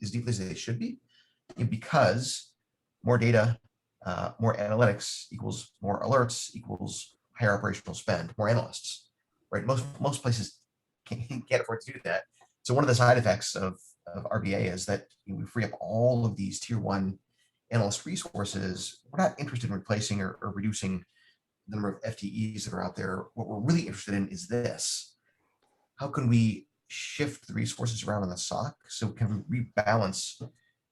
as deeply as they should be, because more data, more analytics equals more alerts equals higher operational spend, more analysts, right? Most places can't afford to do that. So one of the side effects of RBA is that we free up all of these tier one analyst resources. We're not interested in replacing or reducing the number of FTEs that are out there. What we're really interested in is this: how can we shift the resources around in the SOC so we can rebalance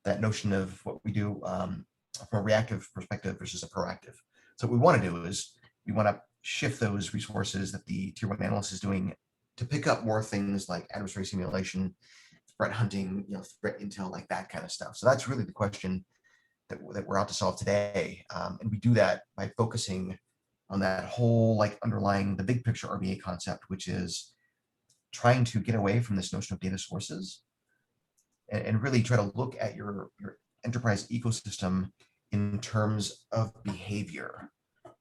that notion of what we do from a reactive perspective versus a proactive. So what we want to do is we want to shift those resources that the tier one analyst is doing to pick up more things like adversary simulation, threat hunting, threat intel, like that kind of stuff. So that's really the question that we're out to solve today. And we do that by focusing on that whole underlying the big picture RBA concept, which is trying to get away from this notion of data sources and really try to look at your enterprise ecosystem in terms of behavior,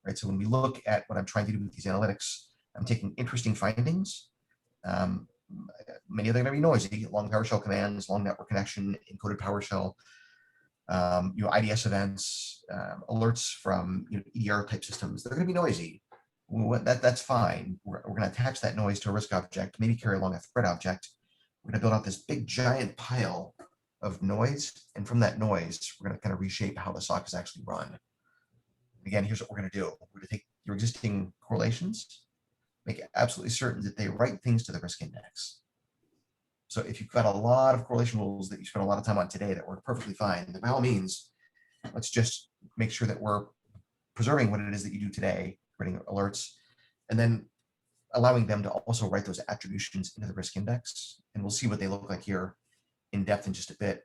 right? So when we look at what I'm trying to do with these analytics, I'm taking interesting findings. Many of them are going to be noisy: long PowerShell commands, long network connection, encoded PowerShell, IDS events, alerts from EDR type systems. They're going to be noisy. That's fine. We're going to attach that noise to a risk object, maybe carry along a threat object. We're going to build out this big giant pile of noise, and from that noise, we're going to kind of reshape how the SOC is actually run. Again, here's what we're going to do. We're going to take your existing correlations, make absolutely certain that they write things to the risk index. So if you've got a lot of correlation rules that you spent a lot of time on today that work perfectly fine, then by all means, let's just make sure that we're preserving what it is that you do today, creating alerts, and then allowing them to also write those attributions into the risk index. And we'll see what they look like here in depth in just a bit.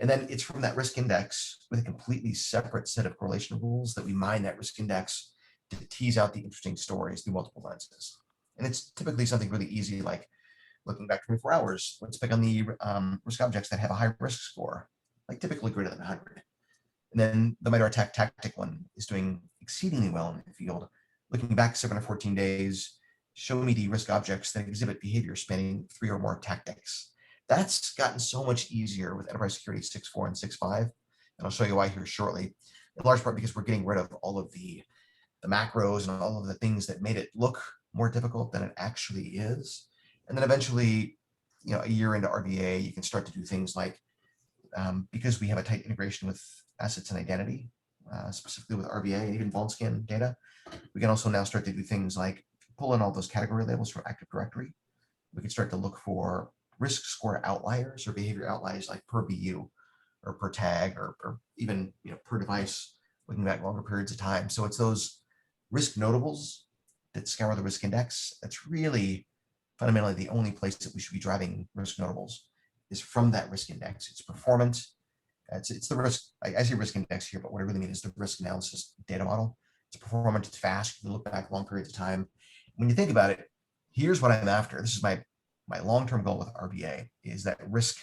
And then it's from that risk index with a completely separate set of correlation rules that we mine that risk index to tease out the interesting stories through multiple lenses. And it's typically something really easy, like looking back 24 hours, let's pick on the risk objects that have a high risk score, like typically greater than 100. And then the MITRE ATT&CK tactic one is doing exceedingly well in the field. Looking back 7 or 14 days, show me the risk objects that exhibit behavior spanning 3 or more tactics. That's gotten so much easier with Enterprise Security 6.4 and 6.5. And I'll show you why here shortly, in large part because we're getting rid of all of the macros and all of the things that made it look more difficult than it actually is. And then eventually, a year into RBA, you can start to do things like, because we have a tight integration with assets and identity, specifically with RBA and even VulnScan data, we can also now start to do things like pull in all those category labels from Active Directory. We can start to look for risk score outliers or behavior outliers like per BU or per tag or even per device, looking back longer periods of time. So it's those risk notables that scour the risk index. That's really fundamentally the only place that we should be driving risk notables is from that risk index. It's performance. It's the risk. I say risk index here, but what I really mean is the risk analysis data model. It's performant. It's fast. You can look back long periods of time. When you think about it, here's what I'm after. This is my long-term goal with RBA is that risk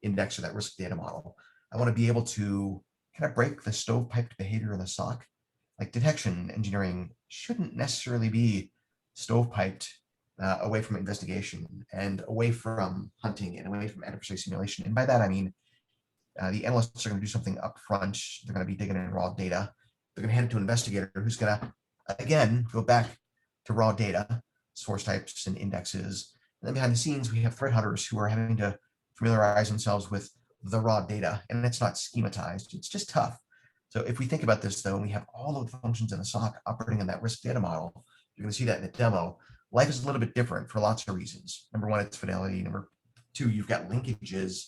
index or that risk data model. I want to be able to kind of break the stovepiped behavior in the SOC. Like detection engineering shouldn't necessarily be stovepiped away from investigation and away from hunting and away from adversary simulation. And by that, I mean, the analysts are going to do something up front. They're going to be digging in raw data. They're going to hand it to an investigator who's going to, again, go back to raw data, source types and indexes. And then behind the scenes, we have threat hunters who are having to familiarize themselves with the raw data. And it's not schematized. It's just tough. So if we think about this, though, and we have all of the functions in the SOC operating in that risk data model, you're going to see that in the demo. Life is a little bit different for lots of reasons. Number one, it's fidelity. Number two, you've got linkages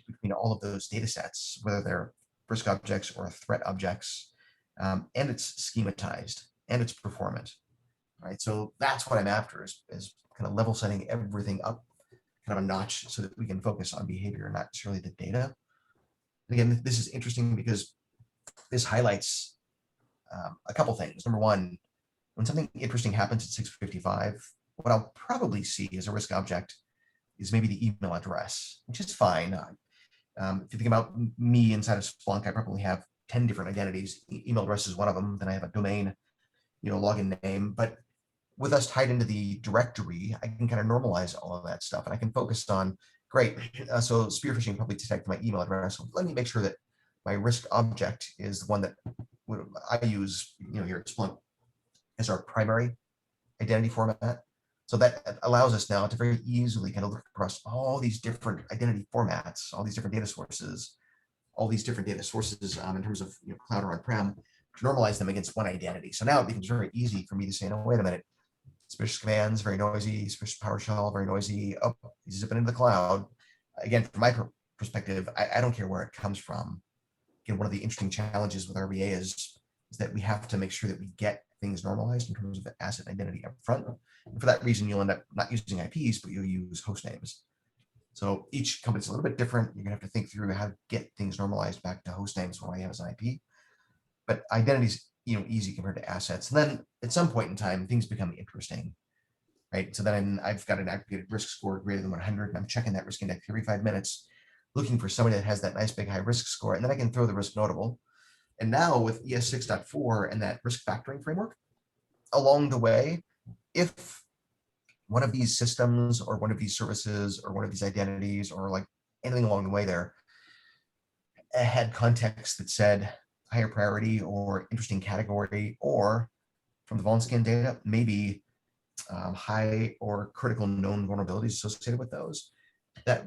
between all of those data sets, whether they're risk objects or threat objects, and it's schematized and it's performant. Right. So that's what I'm after is kind of level setting everything up kind of a notch so that we can focus on behavior, not necessarily the data. And again, this is interesting because this highlights a couple things. Number one, when something interesting happens at 6:55, what I'll probably see as a risk object is maybe the email address, which is fine. If you think about me inside of Splunk, I probably have 10 different identities. Email address is one of them. Then I have a domain, login name. But with us tied into the directory, I can kind of normalize all of that stuff, and I can focus on Great. So spear phishing probably detected my email address. So let me make sure that my risk object is the one that I use, here at Splunk as our primary identity format. So that allows us now to very easily kind of look across all these different identity formats, all these different data sources, in terms of cloud or on-prem, to normalize them against one identity. So now it becomes very easy for me to say, no, wait a minute, suspicious commands, very noisy, suspicious PowerShell, very noisy. Oh, he's zipping into the cloud. Again, from my perspective, I don't care where it comes from. Again, one of the interesting challenges with RBA is that we have to make sure that we get things normalized in terms of asset identity up front. And for that reason, you'll end up not using IPs, but you'll use host names. So each company's a little bit different. You're gonna have to think through how to get things normalized back to host names when I have as an IP. But identity's easy compared to assets. And then at some point in time, things become interesting, right? So then I've got an aggregated risk score greater than 100, and I'm checking that risk index every 5 minutes, looking for somebody that has that nice big high risk score, and then I can throw the risk notable. And now with ES 6.4 and that risk factoring framework, along the way, if one of these systems or one of these services or one of these identities or like anything along the way there had context that said higher priority or interesting category, or from the vulnscan data, maybe high or critical known vulnerabilities associated with those, that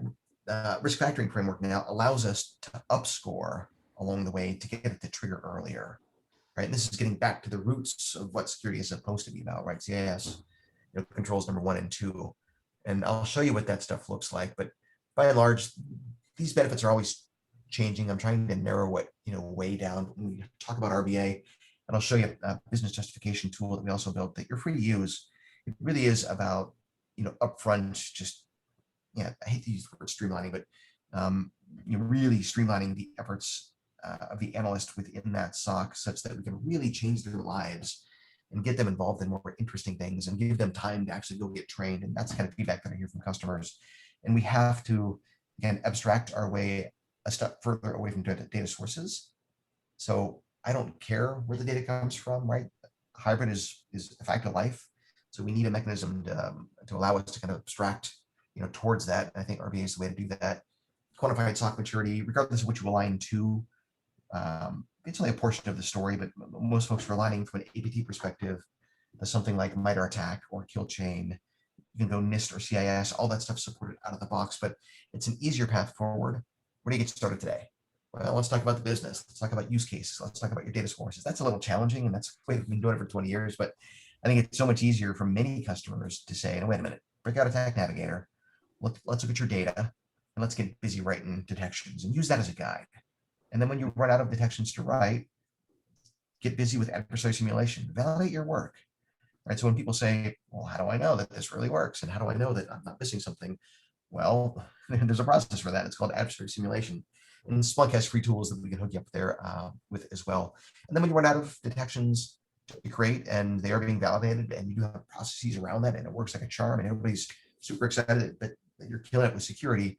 risk factoring framework now allows us to upscore along the way to get it to trigger earlier, right? And this is getting back to the roots of what security is supposed to be about, right? CIS controls number 1 and 2. And I'll show you what that stuff looks like. But by and large, these benefits are always changing. I'm trying to narrow it, way down when we talk about RBA. And I'll show you a business justification tool that we also built that you're free to use. It really is about, upfront, just, I hate to use the word streamlining, but really streamlining the efforts of the analyst within that SOC such that we can really change their lives and get them involved in more interesting things and give them time to actually go get trained. And that's the kind of feedback that I hear from customers. And we have to, again, abstract our way a step further away from data sources. So I don't care where the data comes from, right? Hybrid is a fact of life. So we need a mechanism to allow us to kind of abstract, towards that. And I think RBA is the way to do that. Quantified SOC maturity, regardless of what you align to, it's only a portion of the story, but most folks are aligning from an APT perspective to something like MITRE ATT&CK or kill chain. You can go NIST or CIS, all that stuff supported out of the box, but it's an easier path forward. Where do you get started today? Well, let's talk about the business. Let's talk about use cases. Let's talk about your data sources. That's a little challenging, and that's the way we've been doing it for 20 years. But I think it's so much easier for many customers to say, no, wait a minute, break out Attack Navigator. Let's look at your data, and let's get busy writing detections and use that as a guide. And then when you run out of detections to write, get busy with adversary simulation. Validate your work. Right. So when people say, well, how do I know that this really works? And how do I know that I'm not missing something? Well, there's a process for that. It's called adversary simulation. And Splunk has free tools that we can hook you up there with as well. And then when you run out of detections to create and they are being validated and you do have processes around that and it works like a charm and everybody's super excited that you're killing it with security,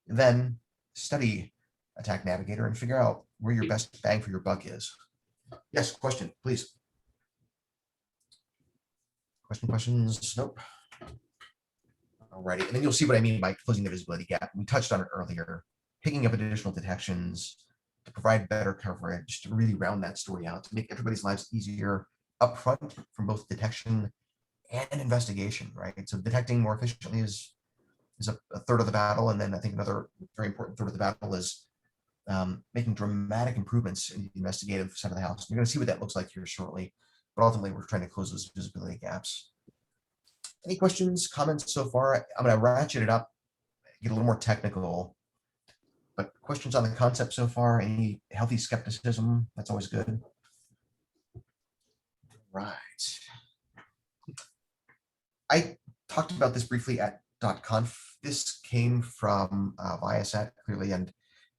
then study Attack Navigator and figure out where your best bang for your buck is. Yes, question, please. Questions? Nope. Alrighty, and then you'll see what I mean by closing the visibility gap. We touched on it earlier, picking up additional detections to provide better coverage, to really round that story out, to make everybody's lives easier upfront from both detection and investigation, right? So detecting more efficiently is a third of the battle, and then I think another very important third of the battle is making dramatic improvements in the investigative side of the house. You're going to see what that looks like here shortly, but ultimately we're trying to close those visibility gaps. Any questions, comments so far? I'm going to ratchet it up, get a little more technical, but questions on the concept so far? Any healthy skepticism? That's always good. Right. I talked about this briefly at .conf. This came from Viasat, clearly, and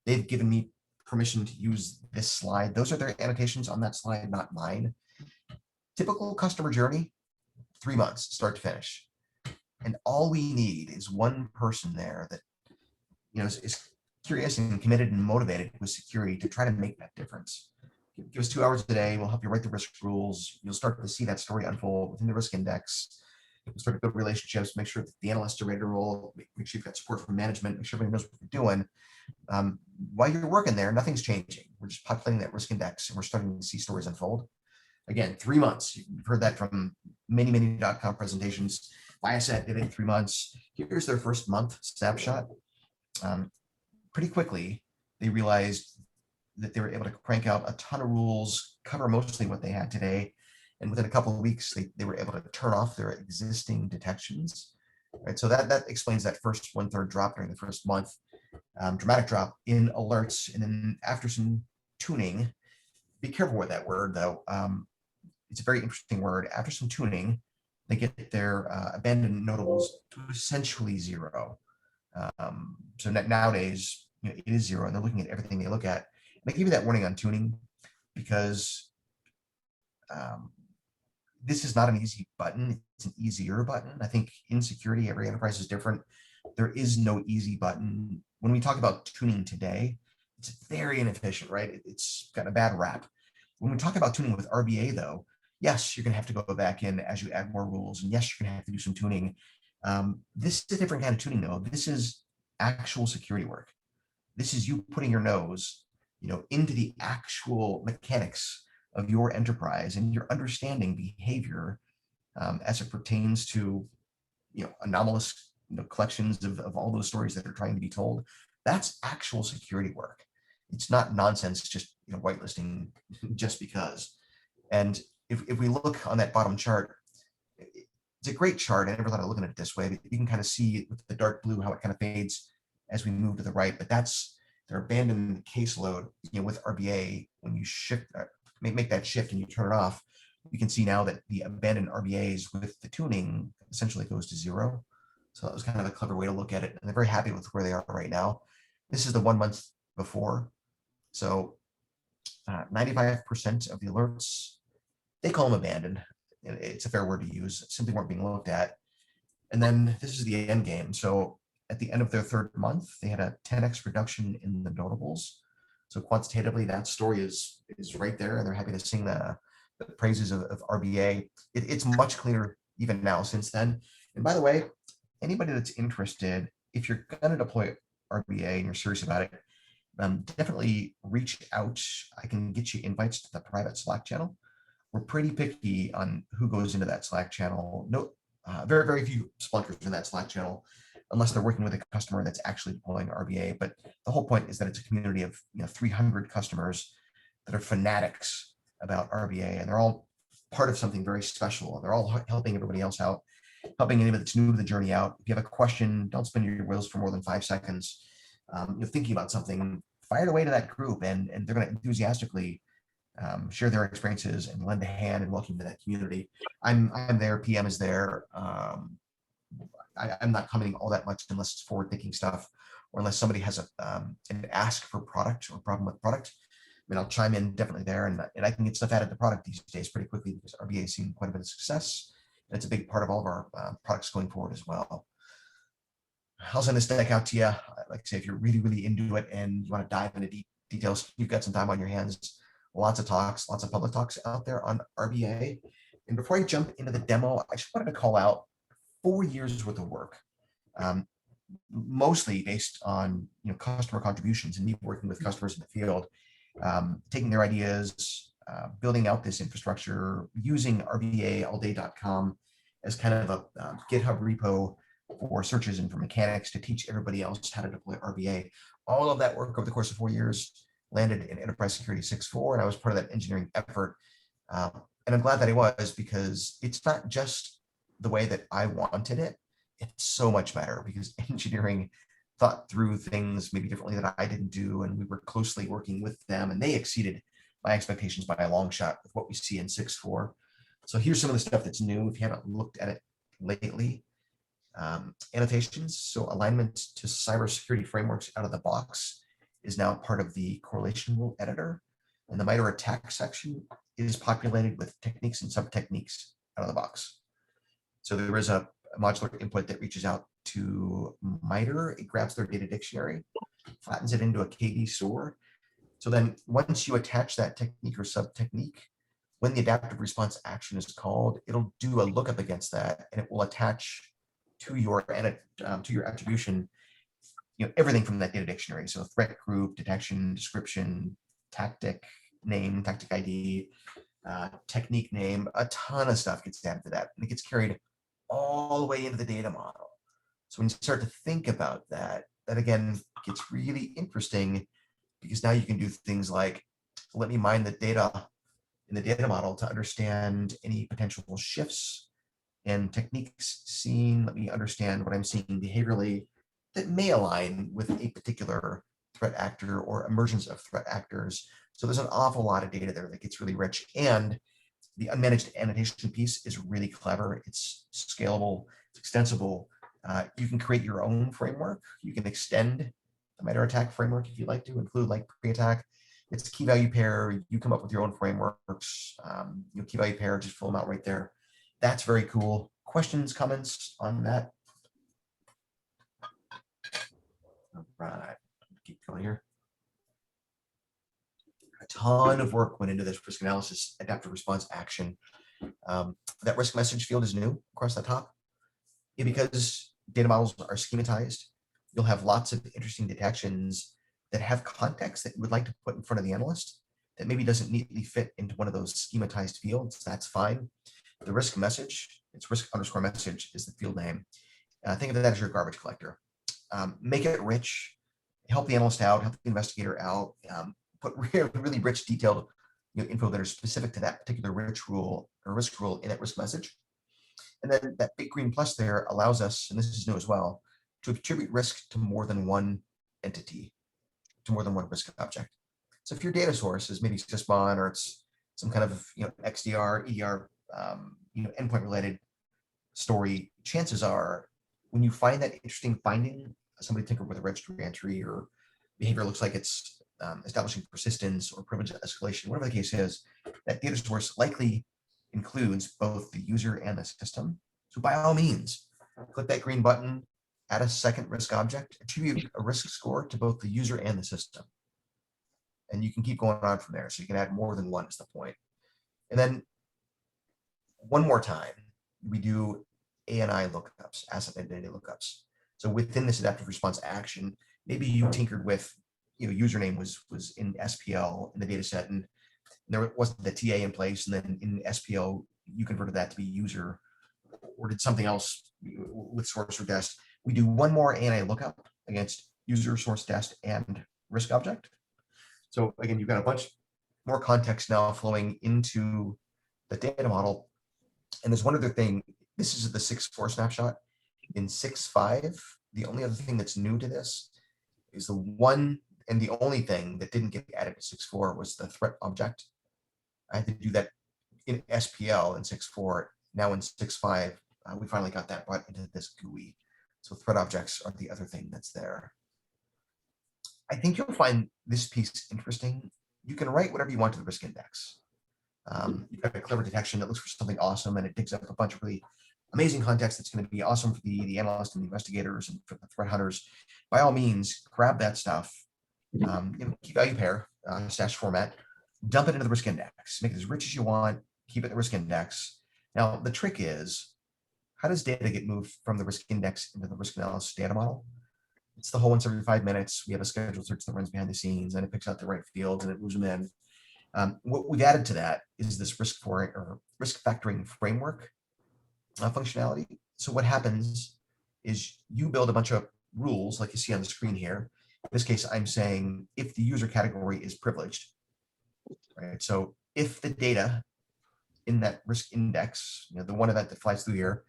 they've given me permission to use this slide. Those are their annotations on that slide, not mine. Typical customer journey, 3 months, start to finish. And all we need is one person there that is curious and committed and motivated with security to try to make that difference. Give us 2 hours a day. We'll help you write the risk rules. You'll start to see that story unfold within the risk index. start to build relationships, make sure that the analysts are ready to roll, make sure you've got support from management, make sure everybody knows what you're doing. While you're working there, nothing's changing. We're just populating that risk index, and we're starting to see stories unfold. Again, 3 months. You've heard that from many .com presentations. Viasat did it in 3 months. Here's their first month snapshot. Pretty quickly, they realized that they were able to crank out a ton of rules, cover mostly what they had today. And within a couple of weeks, they were able to turn off their existing detections. Right. So that explains that first 1/3 drop during the first month, dramatic drop in alerts. And then after some tuning, be careful with that word though. It's a very interesting word. After some tuning, they get their abandoned notables to essentially zero. So nowadays, it is zero, and they're looking at everything they look at. And I give you that warning on tuning because this is not an easy button. It's an easier button. I think in security, every enterprise is different. There is no easy button. When we talk about tuning today, it's very inefficient, right? It's got a bad rap. When we talk about tuning with RBA, though, yes, you're going to have to go back in as you add more rules, and yes, you're going to have to do some tuning. This is a different kind of tuning, though. This is actual security work. This is you putting your nose, into the actual mechanics of your enterprise and your understanding behavior as it pertains to, anomalous, collections of all those stories that are trying to be told. That's actual security work. It's not nonsense, just whitelisting just because. And if we look on that bottom chart, it's a great chart. I never thought of looking at it this way, but you can kind of see with the dark blue how it kind of fades as we move to the right. But that's their abandoned caseload. With RBA, when you shift, make that shift and you turn it off, you can see now that the abandoned RBAs with the tuning essentially goes to zero. So that was kind of a clever way to look at it. And they're very happy with where they are right now. This is the 1 month before. So 95% of the alerts, they call them abandoned. It's a fair word to use, simply weren't being looked at. And then this is the end game. So at the end of their third month, they had a 10x reduction in the notables. So quantitatively, that story is right there, and they're happy to sing the praises of RBA. It's much cleaner even now since then. And by the way, anybody that's interested, if you're going to deploy RBA and you're serious about it, definitely reach out. I can get you invites to the private Slack channel. We're pretty picky on who goes into that Slack channel. No, very few Splunkers in that Slack channel, unless they're working with a customer that's actually deploying RBA. But the whole point is that it's a community of 300 customers that are fanatics about RBA, and they're all part of something very special. They're all helping everybody else out, helping anybody that's new to the journey out. If you have a question, don't spin your wheels for more than 5 seconds. You're thinking about something, fire it away to that group, and they're going to enthusiastically share their experiences and lend a hand and welcome to that community. I'm there. PM is there. I'm not commenting all that much unless it's forward-thinking stuff, or unless somebody has an ask for product or problem with product. I mean, I'll chime in definitely there, and I can get stuff added to product these days pretty quickly because RBA has seen quite a bit of success. And it's a big part of all of our products going forward as well. I'll send this deck out to you. Like I say, if you're really into it and you want to dive into details, you've got some time on your hands. Lots of talks, lots of public talks out there on RBA. And before I jump into the demo, I just wanted to call out 4 years worth of work, mostly based on customer contributions and me working with customers in the field, taking their ideas, building out this infrastructure, using RBAallday.com as kind of a GitHub repo for searches and for mechanics to teach everybody else how to deploy RBA. All of that work over the course of 4 years landed in Enterprise Security 6.4, and I was part of that engineering effort. And I'm glad that I was, because it's not just the way that I wanted it. It's so much better because engineering thought through things maybe differently that I didn't do, and we were closely working with them, and they exceeded my expectations by a long shot with what we see in 6.4. So here's some of the stuff that's new if you haven't looked at it lately. Annotations, so alignment to cybersecurity frameworks out of the box is now part of the correlation rule editor, and the MITRE attack section is populated with techniques and sub-techniques out of the box. So there is a modular input that reaches out to MITRE. It grabs their data dictionary, flattens it into a KD SOAR. So then once you attach that technique or sub-technique, when the adaptive response action is called, it'll do a lookup against that, and it will attach to your attribution, everything from that data dictionary. So threat group, detection, description, tactic name, tactic ID, technique name, a ton of stuff gets added to that, and it gets carried all the way into the data model. So when you start to think about that, that again gets really interesting, because now you can do things like, let me mine the data in the data model to understand any potential shifts and techniques seen. Let me understand what I'm seeing behaviorally that may align with a particular threat actor or emergence of threat actors. So there's an awful lot of data there that gets really rich. And the unmanaged annotation piece is really clever. It's scalable, it's extensible. You can create your own framework. You can extend the MITRE ATT&CK framework if you'd like to include like pre-attack. It's key value pair. You come up with your own frameworks. Key value pair, just fill them out right there. That's very cool. Questions, comments on that? All right, keep going here. A ton of work went into this risk analysis adaptive response action. That risk message field is new across the top. Because data models are schematized, you'll have lots of interesting detections that have context that you would like to put in front of the analyst that maybe doesn't neatly fit into one of those schematized fields. That's fine. The risk message, it's risk_message is the field name. Think of that as your garbage collector. Make it rich, help the analyst out, help the investigator out, put really rich, detailed info that are specific to that particular risk rule in that risk message. And then that big green plus there allows us, and this is new as well, to attribute risk to more than one entity, to more than one risk object. So if your data source is maybe Sysmon, or it's some kind of XDR, EDR, endpoint related story, chances are when you find that interesting finding, somebody tinkered with a registry entry, or behavior looks like it's establishing persistence or privilege escalation, whatever the case is, that data source likely includes both the user and the system. So by all means, click that green button, add a second risk object, attribute a risk score to both the user and the system. And you can keep going on from there. So you can add more than one is the point. And then one more time, we do ANI lookups, asset identity lookups. So within this adaptive response action, maybe you tinkered with, username was in SPL in the data set, and there wasn't the TA in place, and then in SPL, you converted that to be user, or did something else with source or dest. We do one more ANI lookup against user, source, dest, and risk object. So again, you've got a bunch more context now flowing into the data model. And there's one other thing. This is the 6.4 snapshot. In 6.5, the only other thing that's new to this is the one and the only thing that didn't get added to 6.4 was the threat object. I had to do that in SPL in 6.4. Now in 6.5, we finally got that brought into this GUI. So threat objects are the other thing that's there. I think you'll find this piece interesting. You can write whatever you want to the risk index. You've got a clever detection that looks for something awesome, and it digs up a bunch of really amazing context that's going to be awesome for the analysts and the investigators and for the threat hunters. By all means, grab that stuff, key value pair, stash format, dump it into the risk index, make it as rich as you want, keep it in the risk index. Now, the trick is, how does data get moved from the risk index into the risk analysis data model? It's the whole once every 5 minutes. We have a scheduled search that runs behind the scenes, and it picks out the right fields and it moves them in. What we've added to that is this risk factoring framework functionality. So what happens is you build a bunch of rules like you see on the screen here. In this case, I'm saying if the user category is privileged, right? So if the data in that risk index, the one event that flies through here,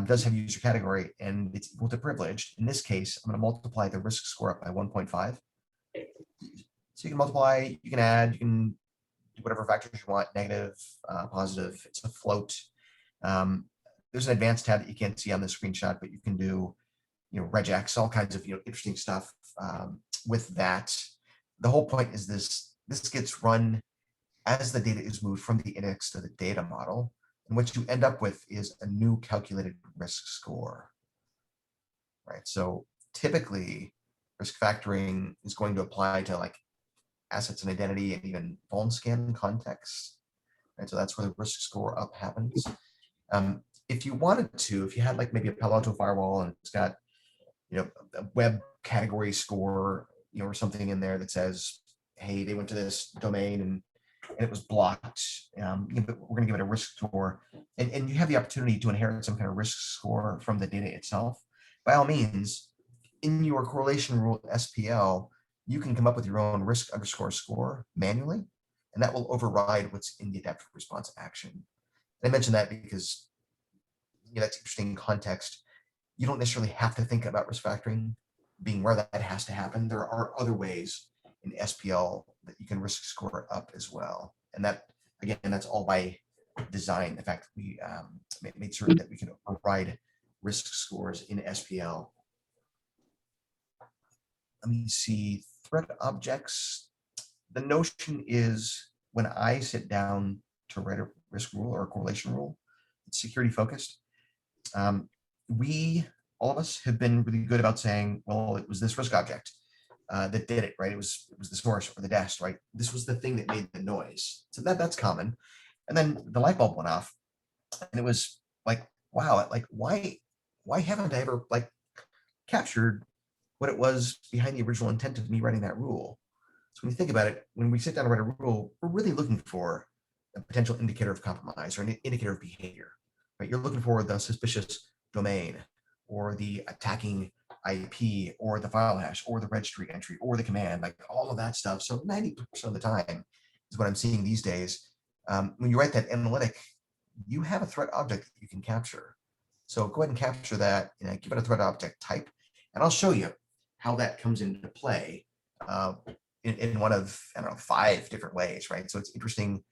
does have user category and it's equal to privileged, in this case, I'm going to multiply the risk score up by 1.5. So you can multiply, you can add, you can do whatever factors you want, negative, positive, it's a float. There's an advanced tab that you can't see on the screenshot, but you can do, regex, all kinds of interesting stuff with that. The whole point is this gets run as the data is moved from the index to the data model. And what you end up with is a new calculated risk score, right? So typically, risk factoring is going to apply to like assets and identity and even vuln scan context. right? So that's where the risk score up happens. If you wanted to, if you had like maybe a Palo Alto firewall and it's got, a web category score, or something in there that says, hey, they went to this domain and it was blocked, but we're going to give it a risk score, and you have the opportunity to inherit some kind of risk score from the data itself. By all means, in your correlation rule SPL, you can come up with your own risk underscore score manually, and that will override what's in the adaptive response action. And I mention that because that's interesting context. You don't necessarily have to think about risk factoring being where that has to happen. There are other ways in SPL that you can risk score up as well. And that, again, that's all by design. The fact that we made certain that we can override risk scores in SPL. Let me see, threat objects. The notion is when I sit down to write a risk rule or a correlation rule, it's security focused. All of us have been really good about saying, well, it was this risk object that did it, right? It was the source or the dest, right? This was the thing that made the noise. So that's common. And then the light bulb went off, and it was like, wow, like why haven't I ever like captured what it was behind the original intent of me writing that rule? So when you think about it, when we sit down to write a rule, we're really looking for a potential indicator of compromise or an indicator of behavior, right? You're looking for the suspicious domain or the attacking IP or the file hash or the registry entry or the command, like all of that stuff. So 90% of the time is what I'm seeing these days. When you write that analytic, you have a threat object that you can capture. So go ahead and capture that, give it a threat object type, and I'll show you how that comes into play in one of, 5 different ways, right? So it's interesting,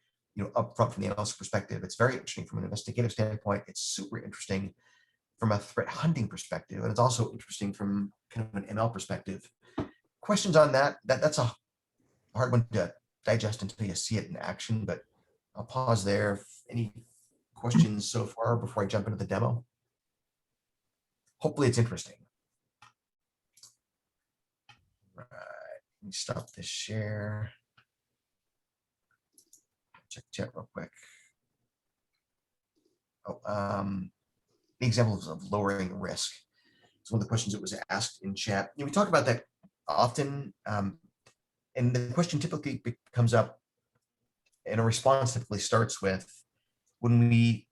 up front from the analysis perspective. It's very interesting from an investigative standpoint. It's super interesting from a threat hunting perspective, and it's also interesting from kind of an ML perspective. Questions on that? That's a hard one to digest until you see it in action, but I'll pause there. Any questions so far before I jump into the demo? Hopefully it's interesting. Right, let me stop this share. Check chat real quick. Examples of lowering risk. It's one of the questions that was asked in chat. We talk about that often, and the question typically comes up, and a response typically starts with, when we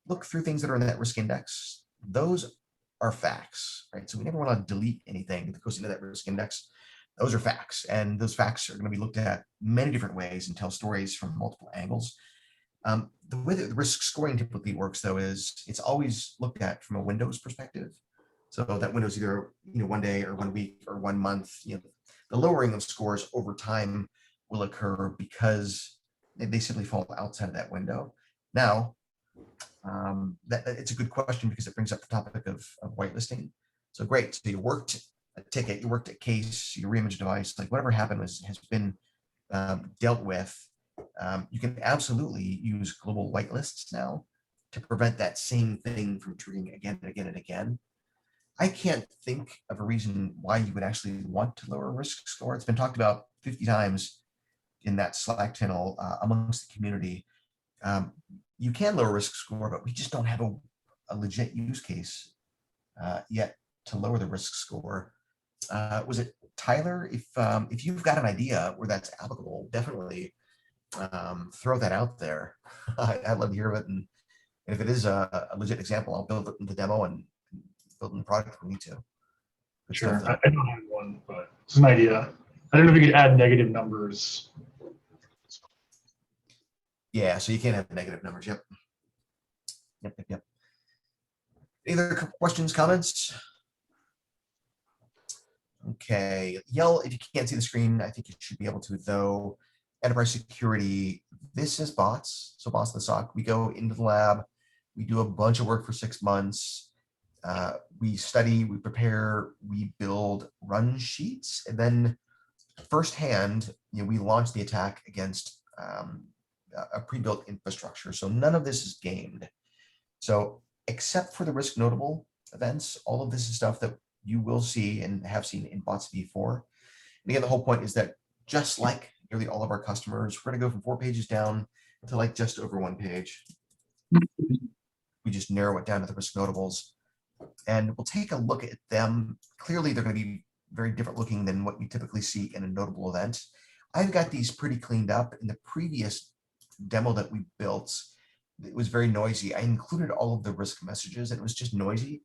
look through things that are in that risk index, those are facts, right? So we never want to delete anything that goes into that risk index. Those are facts, and those facts are going to be looked at many different ways and tell stories from multiple angles. The way that the risk scoring typically works, though, is it's always looked at from a Windows perspective. So that Windows either 1 day or 1 week or 1 month. The lowering of scores over time will occur because they simply fall outside of that window. Now, it's a good question because it brings up the topic of whitelisting. So great. So you worked a ticket, you worked a case, your reimage device, like whatever happened has been dealt with. You can absolutely use global whitelists now to prevent that same thing from triggering again and again and again. I can't think of a reason why you would actually want to lower a risk score. It's been talked about 50 times in that Slack channel amongst the community. You can lower risk score, but we just don't have a legit use case yet to lower the risk score. Was it Tyler? If you've got an idea where that's applicable, definitely throw that out there. I'd love to hear of it, and if it is a legit example, I'll build it in the demo and build in the product if we need to. Sure, I don't have one, but it's an idea. I don't know if you could add negative numbers. Yeah, so you can't have negative numbers. Yep. Any other questions, comments? Okay, yell if you can't see the screen. I think you should be able to, though. Enterprise security, this is bots. So bots of the SOC, we go into the lab, we do a bunch of work for 6 months. We study, we prepare, we build run sheets, and then firsthand, we launch the attack against a pre-built infrastructure. So none of this is gamed. So except for the risk notable events, all of this is stuff that you will see and have seen in bots v4. And again, the whole point is that just like nearly all of our customers, we're going to go from 4 pages down to like just over 1 page. We just narrow it down to the risk notables, and we'll take a look at them. Clearly, they're going to be very different looking than what you typically see in a notable event. I've got these pretty cleaned up. In the previous demo that we built, it was very noisy. I included all of the risk messages, and it was just noisy.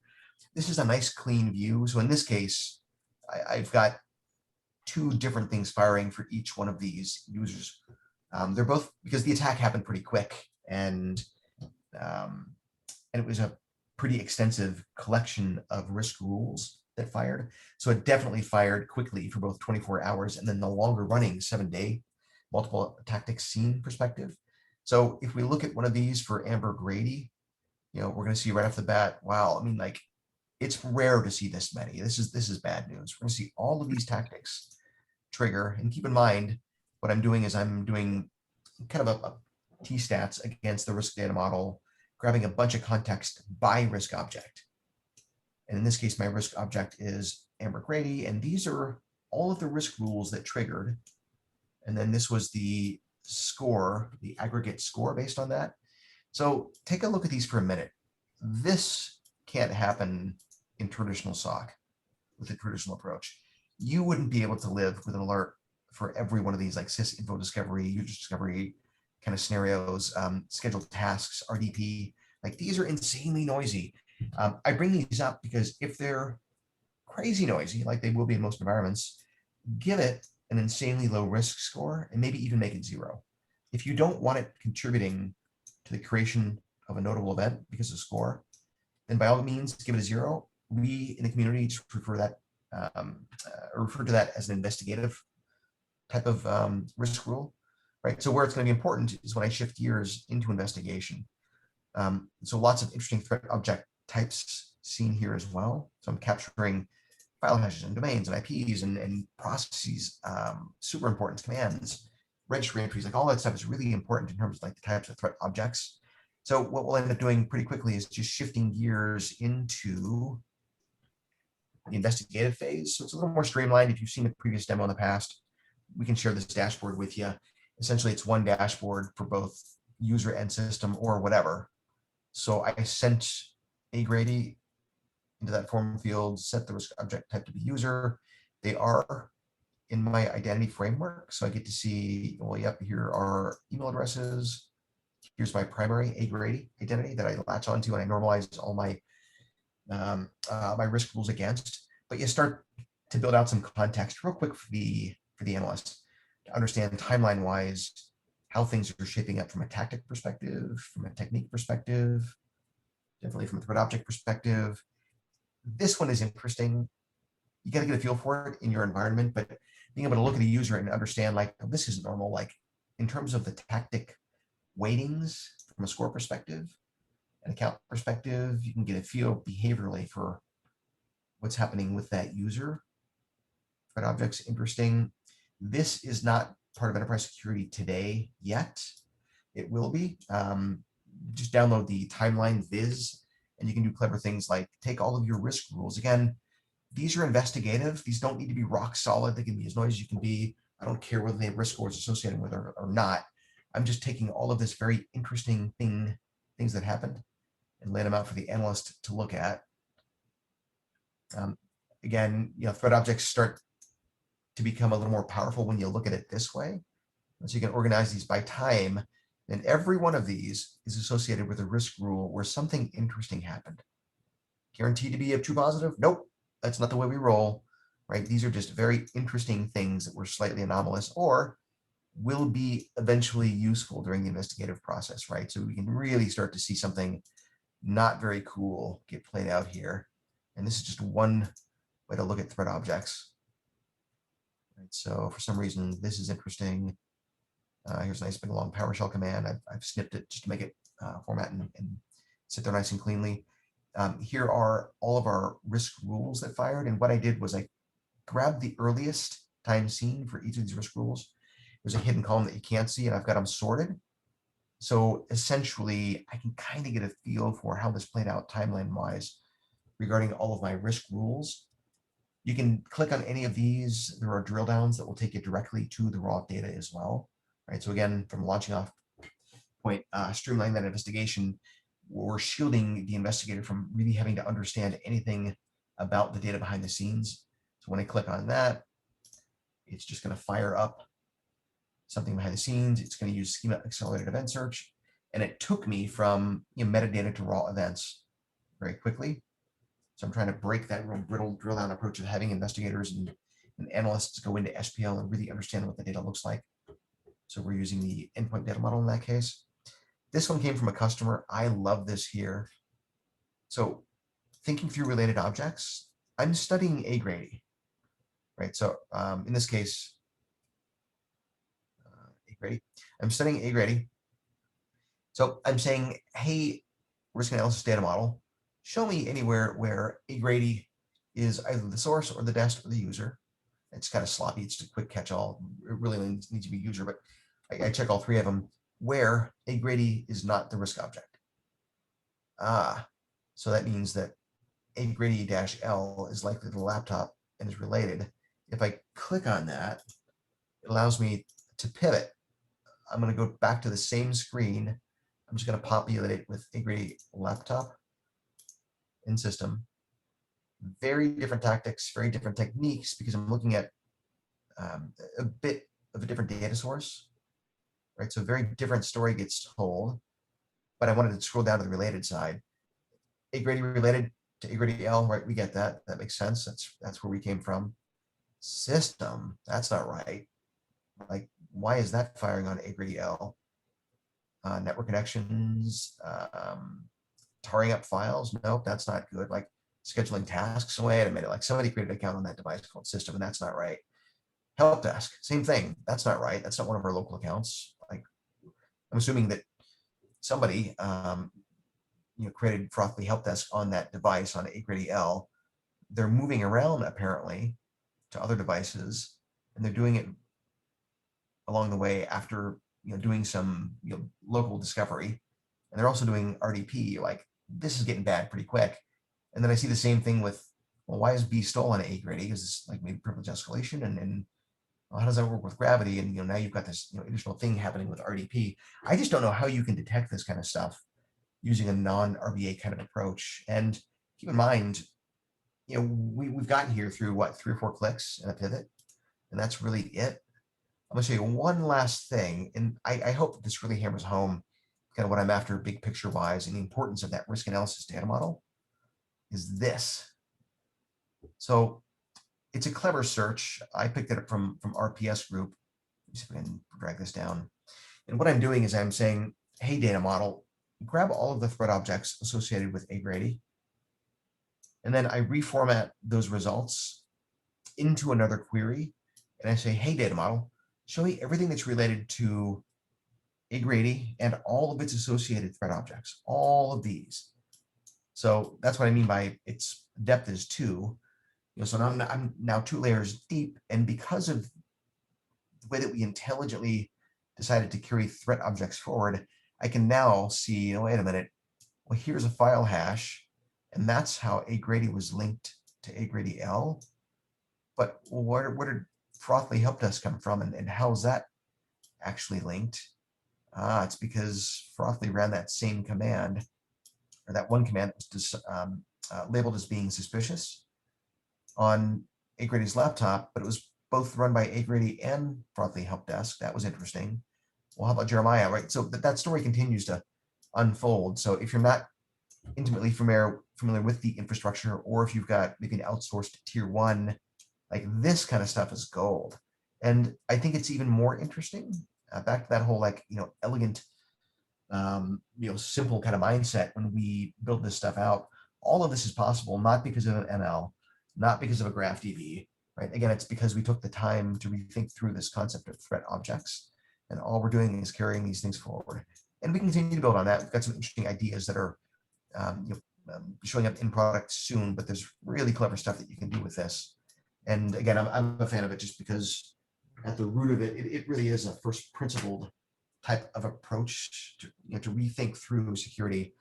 This is a nice clean view. So in this case, I've got 2 different things firing for each one of these users. They're both, because the attack happened pretty quick, and it was a pretty extensive collection of risk rules that fired. So it definitely fired quickly for both 24 hours and then the longer running 7-day multiple tactics scene perspective. So if we look at one of these for Amber Grady, we're going to see right off the bat, wow, I mean, like, it's rare to see this many. This is bad news. We're going to see all of these tactics trigger, and keep in mind what I'm doing is I'm doing kind of a t-stats against the risk data model, grabbing a bunch of context by risk object. And in this case, my risk object is Amber Grady, and these are all of the risk rules that triggered. And then this was the score, the aggregate score based on that. So take a look at these for a minute. This can't happen in traditional SOC with a traditional approach. You wouldn't be able to live with an alert for every one of these, like sys info discovery, user discovery kind of scenarios, scheduled tasks, RDP. Like, these are insanely noisy. I bring these up because if they're crazy noisy, like they will be in most environments, give it an insanely low risk score and maybe even make it 0. If you don't want it contributing to the creation of a notable event because of score, then by all means, give it a 0. We in the community just prefer that, refer to that as an investigative type of risk rule, right? So where it's going to be important is when I shift gears into investigation. So lots of interesting threat object types seen here as well. So I'm capturing file hashes and domains and IPs and processes, super important commands, registry entries, like all that stuff is really important in terms of like the types of threat objects. So what we'll end up doing pretty quickly is just shifting gears into the investigative phase. So it's a little more streamlined. If you've seen the previous demo in the past, we can share this dashboard with you. Essentially, it's one dashboard for both user and system or whatever. So I sent A Grady into that form field, set the risk object type to be user. They are in my identity framework. So I get to see, well, yep, here are email addresses. Here's my primary A Grady identity that I latch onto, and I normalize all my my risk rules against. But you start to build out some context real quick for the analyst to understand timeline-wise how things are shaping up from a tactic perspective, from a technique perspective, definitely from a threat object perspective. This one is interesting. You got to get a feel for it in your environment, but being able to look at a user and understand, like, oh, this is normal, like in terms of the tactic weightings from a score perspective, an account perspective, you can get a feel behaviorally for what's happening with that user. Threat objects, interesting. This is not part of enterprise security today yet. It will be. Just download the timeline viz, and you can do clever things like take all of your risk rules. Again, these are investigative. These don't need to be rock solid. They can be as noisy as you can be. I don't care whether they have risk scores associated with it or not. I'm just taking all of this very interesting things that happened and laying them out for the analyst to look at. Again, threat objects start to become a little more powerful when you look at it this way. So you can organize these by time, and every one of these is associated with a risk rule where something interesting happened. Guaranteed to be a true positive? Nope, that's not the way we roll, right? These are just very interesting things that were slightly anomalous or will be eventually useful during the investigative process, right? So we can really start to see something not very cool get played out here. And this is just one way to look at threat objects. Right, so for some reason, this is interesting. Here's a nice big long PowerShell command. I've snipped it just to make it format and sit there nice and cleanly. Here are all of our risk rules that fired. And what I did was I grabbed the earliest time seen for each of these risk rules. There's a hidden column that you can't see, and I've got them sorted. So essentially, I can kind of get a feel for how this played out timeline-wise regarding all of my risk rules. You can click on any of these. There are drill downs that will take you directly to the raw data as well. Right. So again, from launching off point, streamline that investigation, we're shielding the investigator from really having to understand anything about the data behind the scenes. So when I click on that, it's just going to fire up something behind the scenes. It's going to use schema accelerated event search. And it took me from metadata to raw events very quickly. So I'm trying to break that real brittle drill down approach of having investigators and analysts go into SPL and really understand what the data looks like. So we're using the endpoint data model in that case. This one came from a customer. I love this here. So thinking through related objects, I'm studying A-Grady, right? So in this case, A-Grady, I'm studying A-Grady. So I'm saying, hey, risk analysis data model, show me anywhere where A-Grady is either the source or the dest or the user. It's kind of sloppy. It's a quick catch-all. It really needs to be user, but I check all three of them where A-Grady is not the risk object. So that means that A-Grady-L is likely the laptop and is related. If I click on that, it allows me to pivot. I'm going to go back to the same screen. I'm just going to populate it with A-Grady laptop in system. Very different tactics, very different techniques, because I'm looking at a bit of a different data source, right? So a very different story gets told, but I wanted to scroll down to the related side. A-Grady related to A-Grady-L, right? We get that. That makes sense. That's where we came from. System, that's not right. Like, why is that firing on A-Grady-L? Network connections, tarring up files. Nope, that's not good. Like scheduling tasks. Wait a minute, like somebody created an account on that device called system, and that's not right. Help desk, same thing. That's not right. That's not one of our local accounts. Like, I'm assuming that somebody created Frothy help desk on that device on A-Grady-L. They're moving around apparently to other devices, and they're doing it along the way after doing some local discovery, and they're also doing RDP. Like, this is getting bad pretty quick. And then I see the same thing with, well, why is B stolen A-Grady? Is this like maybe privilege escalation? And well, how does that work with gravity? And now you've got this additional thing happening with RDP. I just don't know how you can detect this kind of stuff using a non-RBA kind of approach. And keep in mind, we've gotten here through what, 3 or 4 clicks and a pivot, and that's really it. I'm going to show you one last thing, and I hope that this really hammers home kind of what I'm after big picture wise, and the importance of that risk analysis data model is this. So it's a clever search. I picked it up from RPS group. Let me see if I can drag this down. And what I'm doing is I'm saying, hey, data model, grab all of the threat objects associated with A-Grady, and then I reformat those results into another query. And I say, hey, data model, show me everything that's related to A-Grady and all of its associated threat objects, all of these. So that's what I mean by its depth is 2. So now I'm now 2 layers deep, and because of the way that we intelligently decided to carry threat objects forward, I can now see, wait a minute, well, here's a file hash, and that's how A-Grady was linked to A-Grady-L. But where did Frothy help desk come from, and how is that actually linked? It's because Frothy ran that same command, or that one command that was labeled as being suspicious on A-Grady's laptop, but it was both run by A-Grady and Frothy help desk. That was interesting. Well, how about Jeremiah, right? So that story continues to unfold. So if you're not intimately familiar with the infrastructure, or if you've got maybe an outsourced tier 1, like this kind of stuff is gold. And I think it's even more interesting. Back to that whole elegant, simple kind of mindset when we build this stuff out. All of this is possible not because of an ML, not because of a graph DB, right? Again, it's because we took the time to rethink through this concept of threat objects, and all we're doing is carrying these things forward. And we continue to build on that. We've got some interesting ideas that are showing up in product soon, but there's really clever stuff that you can do with this. And again, I'm a fan of it just because at the root of it, it really is a first principled type of approach to rethink through security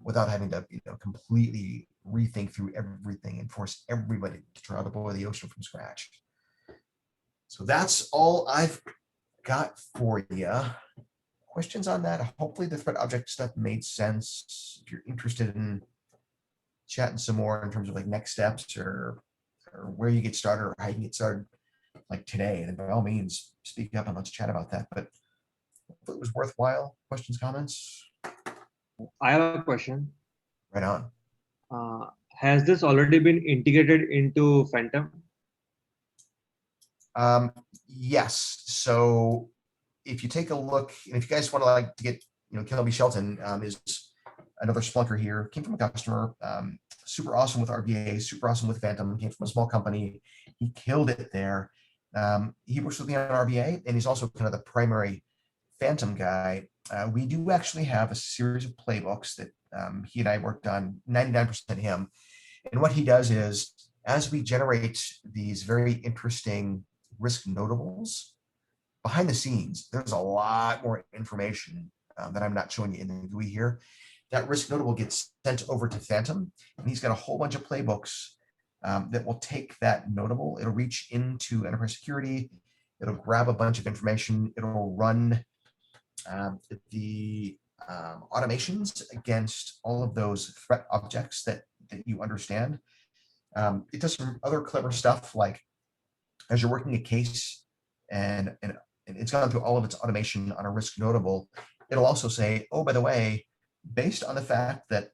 without having to completely rethink through everything and force everybody to try to boil the ocean from scratch. So that's all I've got for you questions on that? Hopefully the threat object stuff made sense. If you're interested in chatting some more in terms of like next steps or where you get started or how you get started like today, then by all means speak up and let's chat about that. But if it was worthwhile, questions, comments, I have a question. right on. Has this already been integrated into Phantom? Yes. So if you take a look, and if you guys want to like to get, Kelby Shelton is another Splunker here, came from a customer, super awesome with RBA, super awesome with Phantom, came from a small company. He killed it there. He works with me on RBA, and he's also kind of the primary Phantom guy. We do actually have a series of playbooks that he and I worked on, 99% him. And what he does is, as we generate these very interesting risk notables, behind the scenes, there's a lot more information that I'm not showing you in the GUI here. That risk notable gets sent over to Phantom, and he's got a whole bunch of playbooks that will take that notable. It'll reach into enterprise security. It'll grab a bunch of information. It'll run the automations against all of those threat objects that you understand. It does some other clever stuff, like as you're working a case and it's gone through all of its automation on a risk notable, it'll also say, oh, by the way, based on the fact that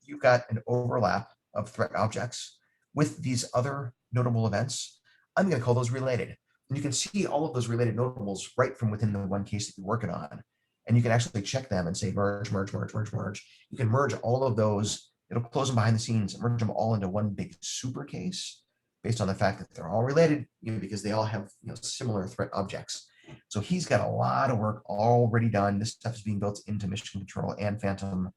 you've got an overlap of threat objects with these other notable events, I'm going to call those related. And you can see all of those related notables right from within the one case that you're working on. And you can actually check them and say merge, merge, merge, merge, merge. You can merge all of those. It'll close them behind the scenes and merge them all into one big super case based on the fact that they're all related, because they all have similar threat objects. So he's got a lot of work already done. This stuff is being built into Mission Control and Phantom.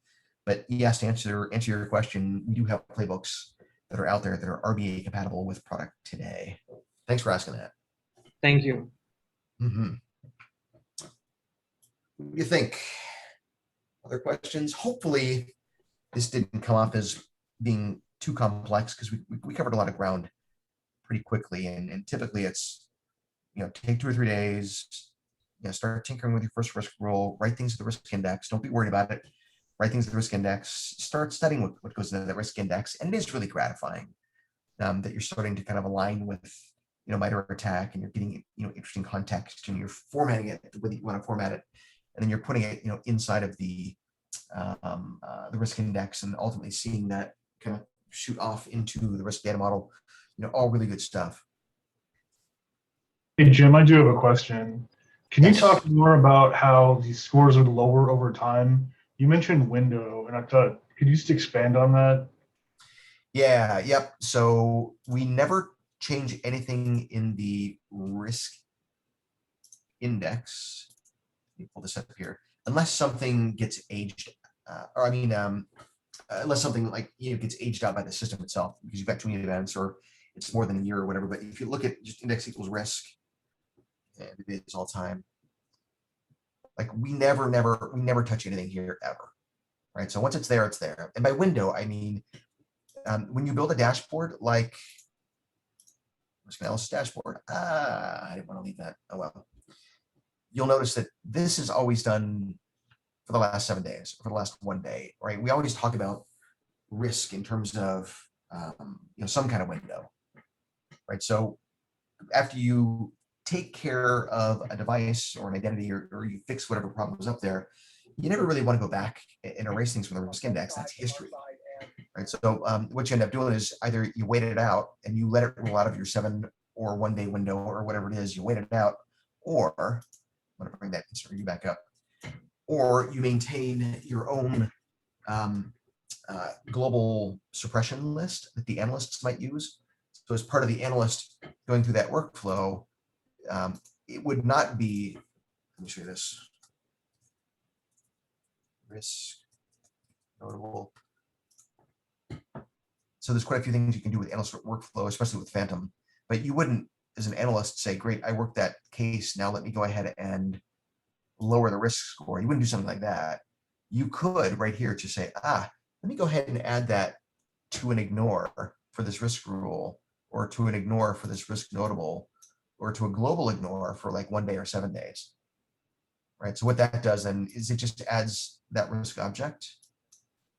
But yes, to answer your question, we do have playbooks that are out there that are RBA compatible with product today. Thanks for asking that. Thank you. Mm-hmm. What do you think? Other questions? Hopefully this didn't come off as being too complex, because we covered a lot of ground pretty quickly, and typically it's take 2 or 3 days, start tinkering with your first risk rule, write things to the risk index, don't be worried about it, write things to the risk index, start studying what goes into the risk index, and it is really gratifying that you're starting to kind of align with MITRE ATT&CK, and you're getting interesting context, and you're formatting it the way that you want to format it, and then you're putting it inside of the risk index, and ultimately seeing that kind of shoot off into the risk data model. All really good stuff. Hey, Jim, I do have a question. Can Yes. you talk more about how these scores are lower over time? You mentioned window, and I thought, could you just expand on that? Yeah, yep. So we never change anything in the risk index. Let me pull this up here. Unless something gets aged, unless something gets aged out by the system itself, because you've got too many events or it's more than a year or whatever. But if you look at just index equals risk, and it is all time, we never touch anything here ever, right? So once it's there, it's there. And by window, I mean when you build a dashboard, like risk analysis dashboard, I didn't want to leave that. Oh well. You'll notice that this is always done for the last 7 days, for the last 1 day, right? We always talk about risk in terms of some kind of window, right? So after you take care of a device or an identity, or you fix whatever problem was up there, you never really want to go back and erase things from the risk index. That's history, right? So what you end up doing is either you wait it out and you let it roll out of your 7 or 1 day window or whatever it is, you wait it out, or I'm going to bring that review back up, or you maintain your own global suppression list that the analysts might use. So as part of the analyst going through that workflow, it would not be, let me show you this, risk notable. So there's quite a few things you can do with analyst workflow, especially with Phantom, but you wouldn't, as an analyst, say, great, I worked that case, now let me go ahead and lower the risk score. You wouldn't do something like that. You could right here to say, let me go ahead and add that to an ignore for this risk rule, or to an ignore for this risk notable, or to a global ignore for 1 day or 7 days, right? So what that does then is it just adds that risk object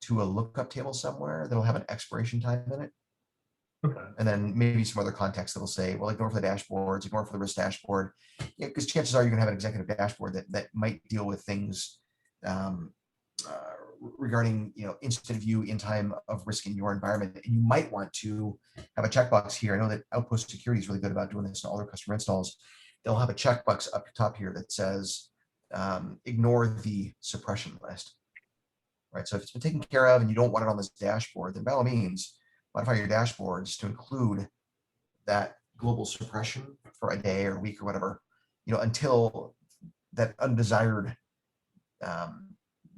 to a lookup table somewhere that'll have an expiration time in it. Okay. And then maybe some other context that'll say, well, ignore for the dashboards, ignore for the risk dashboard. Yeah, because chances are you're gonna have an executive dashboard that might deal with things regarding instant view in time of risk in your environment. And you might want to have a checkbox here. I know that Outpost Security is really good about doing this in all their customer installs. They'll have a checkbox up top here that says ignore the suppression list. Right. So if it's been taken care of and you don't want it on this dashboard, then by all means, modify your dashboards to include that global suppression for a day or a week or whatever, until that undesired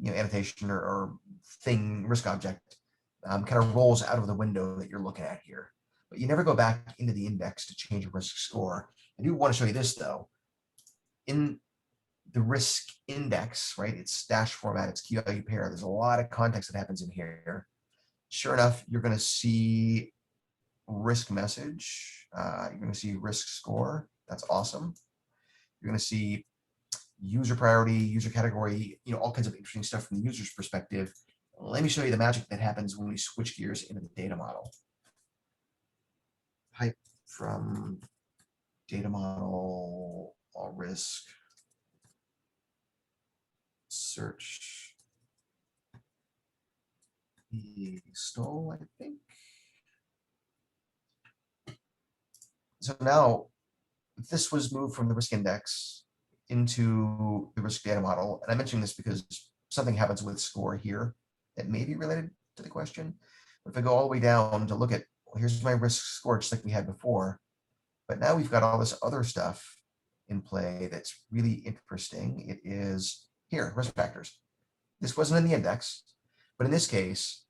annotation or thing risk object kind of rolls out of the window that you're looking at here. But you never go back into the index to change a risk score. I do want to show you this though. In the risk index, right? It's dash format, it's key value pair. There's a lot of context that happens in here. Sure enough, you're going to see risk message. You're going to see risk score. That's awesome. You're going to see user priority, user category, all kinds of interesting stuff from the user's perspective. Let me show you the magic that happens when we switch gears into the data model. Pipe from data model, all risk, search. He stole, I think. So now this was moved from the risk index into the risk data model. And I mentioned this because something happens with score here that may be related to the question. But if I go all the way down to look at, well, here's my risk score, just like we had before. But now we've got all this other stuff in play that's really interesting. It is here, risk factors. This wasn't in the index, but in this case,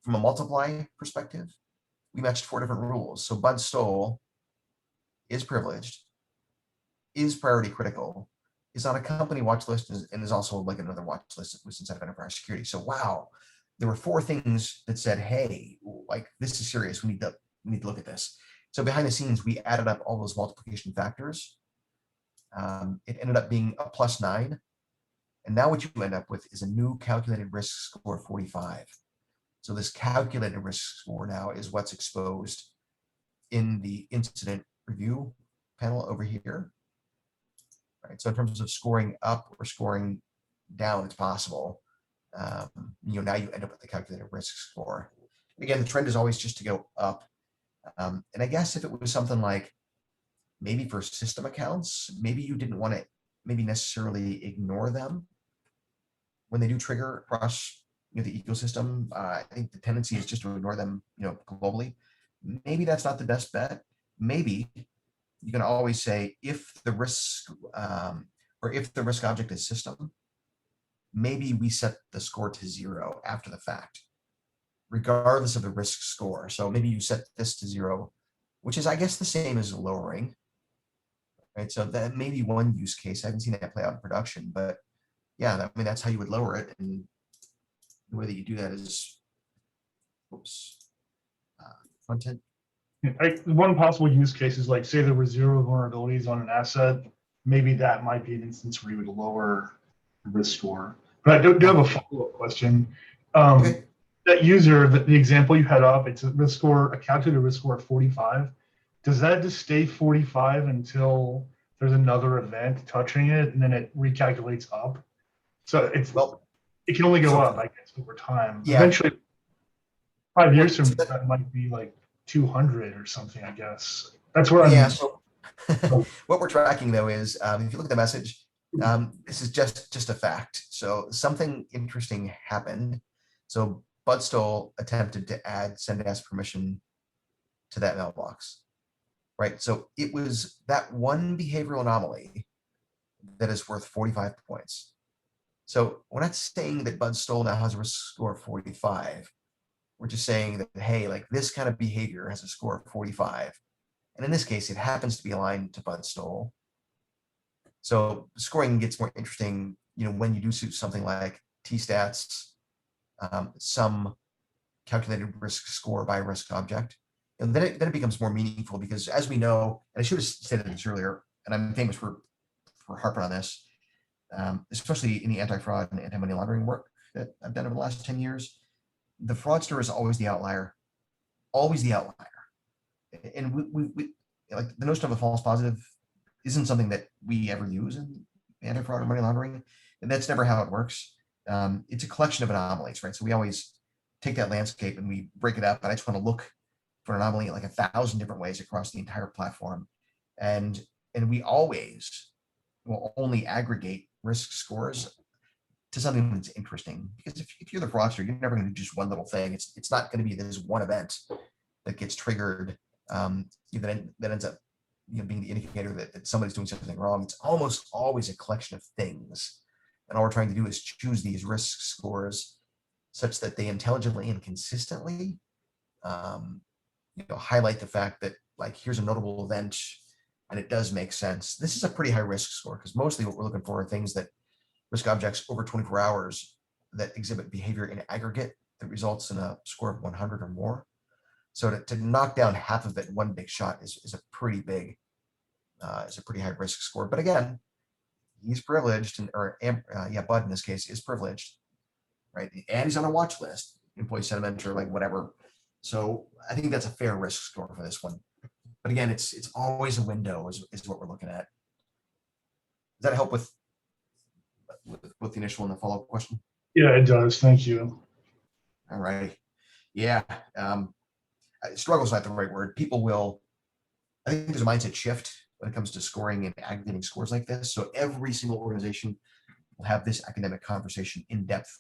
from a multiply perspective, we matched 4 different rules. So Bud stole is privileged, is priority critical, is on a company watch list, and is also like another watch list inside of enterprise security. So wow, there were 4 things that said, hey, like this is serious. We need to look at this. So behind the scenes, we added up all those multiplication factors. It ended up being a +9. And now what you end up with is a new calculated risk score 45. So this calculated risk score now is what's exposed in the incident review panel over here. Right. So in terms of scoring up or scoring down, it's possible. Now you end up with the calculated risk score. Again, the trend is always just to go up. And I guess if it was something like maybe for system accounts, maybe you didn't want to maybe necessarily ignore them when they do trigger across the ecosystem. I think the tendency is just to ignore them globally. Maybe that's not the best bet. Maybe you can always say if the risk or if the risk object is system, maybe we set the score to 0 after the fact, regardless of the risk score. So maybe you set this to 0, which is, I guess, the same as lowering. Right. So that may be one use case. I haven't seen that play out in production, but yeah, I mean, that's how you would lower it. And the way that you do that is, content. One possible use case is like, say there were 0 vulnerabilities on an asset. Maybe that might be an instance where you would lower the risk score. But I do have a follow-up question. Okay. That user, the example you had up, it's a risk score, a calculated risk score of 45. Does that just stay 45 until there's another event touching it, and then it recalculates up? So it can only go up, I guess, over time. Yeah. Eventually, 5 years from now, that might be like 200 or something, I guess. That's what Yeah. I'm. So what we're tracking though is if you look at the message, this is just a fact. So something interesting happened. So Bud stole attempted to add send as permission to that mailbox. Right. So it was that one behavioral anomaly that is worth 45 points. So we're not saying that Bud stole now has a risk score of 45. We're just saying that, hey, like this kind of behavior has a score of 45. And in this case, it happens to be aligned to Bud stole. So scoring gets more interesting, when you do something like T-stats, some calculated risk score by risk object. And then it becomes more meaningful because, as we know, and I should have stated this earlier, and I'm famous for harping on this, especially in the anti-fraud and anti-money laundering work that I've done over the last 10 years, the fraudster is always the outlier, always the outlier. And we like the notion of a false positive isn't something that we ever use in anti-fraud or money laundering, and that's never how it works. It's a collection of anomalies, right? So we always take that landscape and we break it up, and I just want to look for an anomaly like 1,000 different ways across the entire platform, and we always will only aggregate risk scores to something that's interesting, because if you're the fraudster, you're never going to do just one little thing. It's not going to be this one event that gets triggered that ends up being the indicator that somebody's doing something wrong. It's almost always a collection of things, and all we're trying to do is choose these risk scores such that they intelligently and consistently highlight the fact that, like, here's a notable event and it does make sense. This is a pretty high risk score, because mostly what we're looking for are things that risk objects over 24 hours that exhibit behavior in aggregate that results in a score of 100 or more. So to knock down half of it in one big shot is a pretty big, is a pretty high risk score. But again, he's privileged, Bud in this case is privileged, right? And he's on a watch list, employee sentiment or like whatever. So I think that's a fair risk score for this one. But again, it's always a window is what we're looking at. Does that help with both the initial and the follow-up question? Yeah, it does. Thank you. All right. Yeah. Struggles not the right word. People will, I think there's a mindset shift when it comes to scoring and aggregating scores like this. So every single organization will have this academic conversation in depth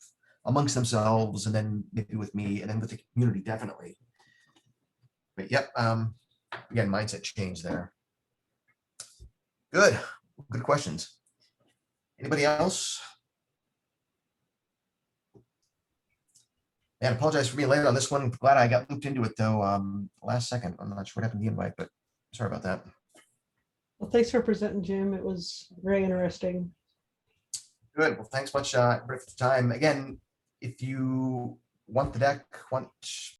amongst themselves, and then maybe with me, and then with the community, definitely. But yep, again, mindset change there. Good questions. Anybody else? And I apologize for being late on this one. Glad I got looped into it though, last second. I'm not sure what happened to the invite, but sorry about that. Well, thanks for presenting, Jim. It was very interesting. Good. Well, thanks much for the time. Again, if you want the deck, want